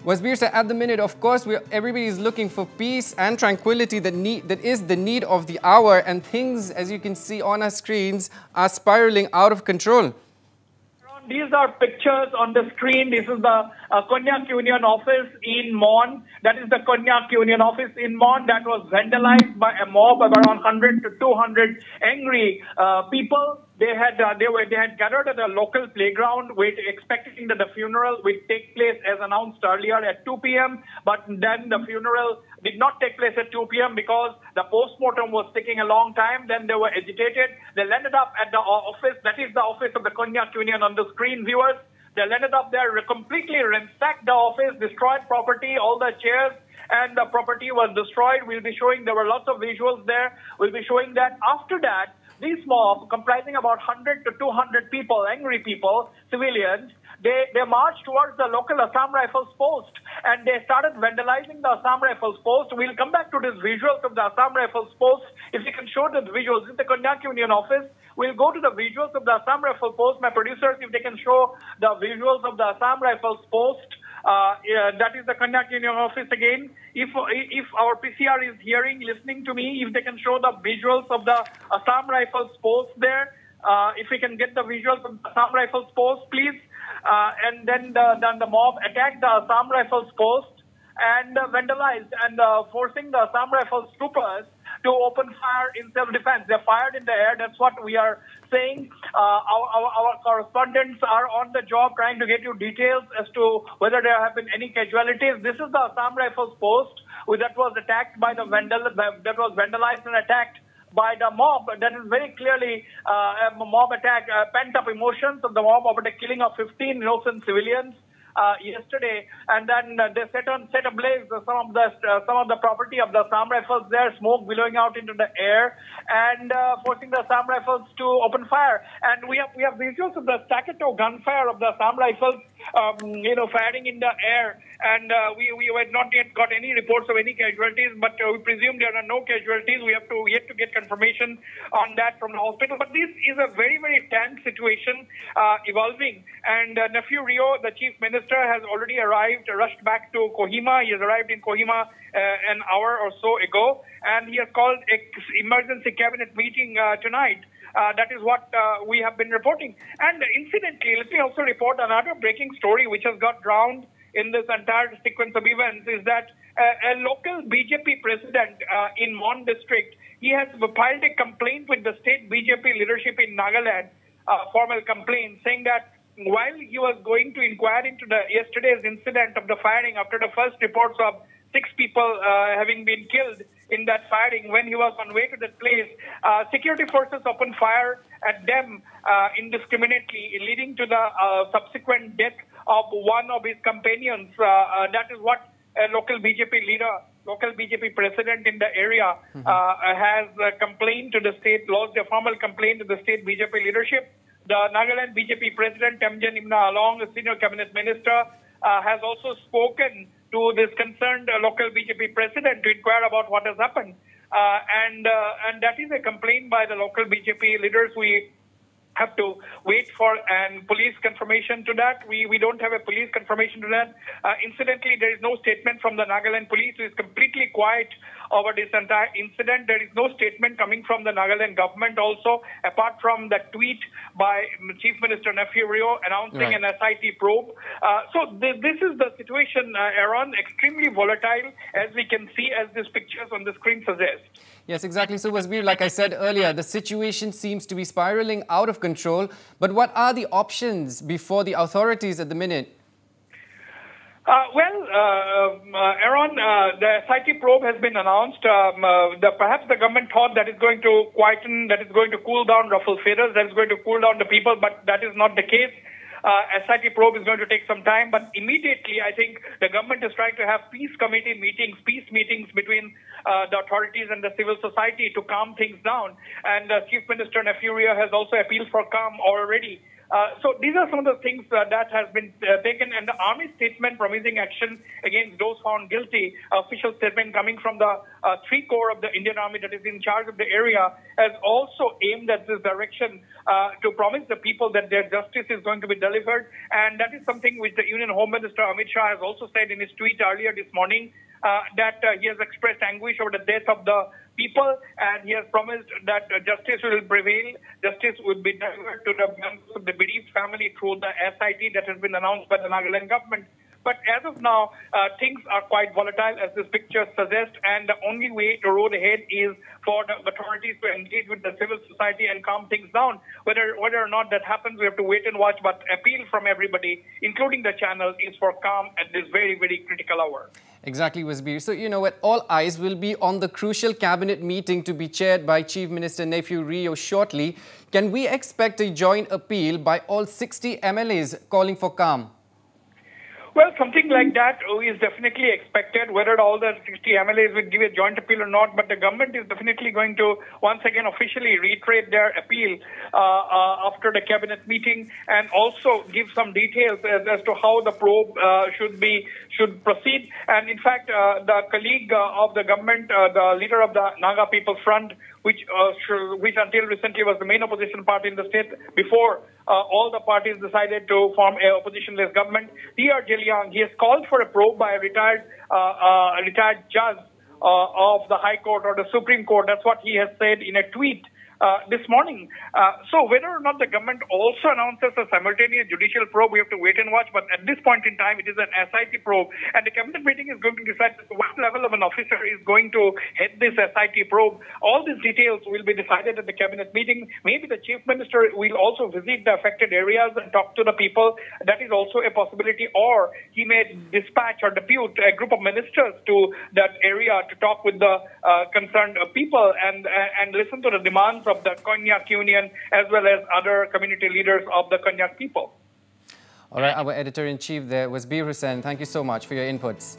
Wasbir sir, at the minute, of course, everybody is looking for peace and tranquility that is the need of the hour, and things, as you can see on our screens, are spiraling out of control. These are pictures on the screen. This is the Konyak Union office in Mon. That is the Konyak Union office in Mon that was vandalized by a mob of around 100 to 200 angry people. They had gathered at a local playground, expecting that the funeral would take place as announced earlier at 2 p.m. But then the funeral did not take place at 2 p.m. because the postmortem was taking a long time. Then they were agitated. They landed up at the office. That is the office of the Konyak Union on the screen, viewers. They landed up there, completely ransacked the office, destroyed property, all the chairs, and the property was destroyed. We'll be showing, there were lots of visuals there. We'll be showing that. After that, this mob, comprising about 100 to 200 people, angry people, civilians, they marched towards the local Assam Rifles post, and they started vandalizing the Assam Rifles post. We'll come back to these visuals of the Assam Rifles post. If you can show the visuals in the Konyak Union office, we'll go to the visuals of the Assam Rifles post. My producers, if they can show the visuals of the Assam Rifles post. That is the Konyak Union office again. If our PCR is listening to me, if they can show the visuals of the Assam Rifles post there, if we can get the visuals of the Assam Rifles post, please. And then the mob attacked the Assam Rifles post and vandalized and forcing the Assam Rifles troopers to open fire in self-defense. They fired in the air. That's what we are saying. Our correspondents are on the job trying to get you details as to whether there have been any casualties. This is the Assam Rifles post that was attacked by the that was vandalized and attacked by the mob. That is very clearly a mob attack, pent-up emotions of the mob over the killing of 15 innocent civilians yesterday, and then they set ablaze some of the property of the Assam Rifles there, smoke billowing out into the air, and forcing the Assam Rifles to open fire. And we have visuals of the staccato gunfire of the Assam Rifles, firing in the air. And we had not yet got any reports of any casualties, but we presume there are no casualties. We have yet to get confirmation on that from the hospital. But this is a very, very tense situation evolving. And Nephew Rio, the chief minister, has already rushed back to Kohima. He has arrived in Kohima an hour or so ago, and he has called an emergency cabinet meeting tonight. That is what we have been reporting. And incidentally, let me also report another breaking story which has got drowned in this entire sequence of events, is that a local BJP president in Mon district, he has filed a complaint with the state BJP leadership in Nagaland, formal complaint, saying that while he was going to inquire into yesterday's incident of the firing after the first reports of 6 people having been killed in that firing, when he was on way to that place, security forces opened fire at them indiscriminately, leading to the subsequent death of one of his companions. That is what a local BJP leader, local BJP president in the area has complained to the state, lodged a formal complaint to the state BJP leadership. The Nagaland BJP president, Temjen Imna, along the senior cabinet minister, has also spoken to this concerned local BJP president to inquire about what has happened. And that is a complaint by the local BJP leaders. We have to wait for police confirmation to that. We don't have a police confirmation to that. Incidentally, there is no statement from the Nagaland police, who is completely quiet over this entire incident. There is no statement coming from the Nagaland government also, apart from the tweet by Chief Minister Nephew Rio announcing an SIT probe. So this is the situation, Aaron, extremely volatile, as we can see, as these pictures on the screen suggest. Yes, exactly. So, Wasbir, like I said earlier, the situation seems to be spiraling out of control. But what are the options before the authorities at the minute? Aaron, the SIT probe has been announced. Perhaps the government thought that it's going to quieten, that it's going to cool down ruffle feathers, that it's going to cool down the people, but that is not the case. SIT probe is going to take some time, but immediately I think the government is trying to have peace committee meetings, peace meetings between the authorities and the civil society to calm things down. And Chief Minister Nefuria has also appealed for calm already. So these are some of the things that has been taken, and the army statement promising action against those found guilty, official statement coming from the 3 Corps of the Indian Army that is in charge of the area, has also aimed at this direction to promise the people that their justice is going to be delivered. And that is something which the Union Home Minister Amit Shah has also said in his tweet earlier this morning, that he has expressed anguish over the death of the people, and he has promised that justice will prevail, justice will be delivered to the members of the bereaved family through the SIT that has been announced by the Nagaland government. But as of now, things are quite volatile, as this picture suggests, and the only way to roll ahead is for the authorities to engage with the civil society and calm things down. Whether or not that happens, we have to wait and watch, but appeal from everybody, including the channel, is for calm at this very, very critical hour. Exactly, Wasbir. So, you know what, all eyes will be on the crucial cabinet meeting to be chaired by Chief Minister Nefuria shortly. Can we expect a joint appeal by all 60 MLAs calling for calm? Well, something like that is definitely expected, whether all the 60 MLAs will give a joint appeal or not. But the government is definitely going to once again officially reiterate their appeal after the cabinet meeting, and also give some details as to how the probe should proceed. And in fact, the colleague of the government, the leader of the Naga People's Front, which until recently was the main opposition party in the state before all the parties decided to form a oppositionless government, T.R. Jeliang, he has called for a probe by a retired judge of the High Court or the Supreme Court. That's what he has said in a tweet this morning. So whether or not the government also announces a simultaneous judicial probe, we have to wait and watch. But at this point in time, it is an SIT probe, and the cabinet meeting is going to decide what level of an officer is going to head this SIT probe. All these details will be decided at the cabinet meeting. Maybe the chief minister will also visit the affected areas and talk to the people. That is also a possibility. Or he may dispatch or depute a group of ministers to that area to talk with the concerned people and listen to the demands of the Konyak Union as well as other community leaders of the Konyak people. All right, our editor-in-chief there was Bir Hussain. Thank you so much for your inputs.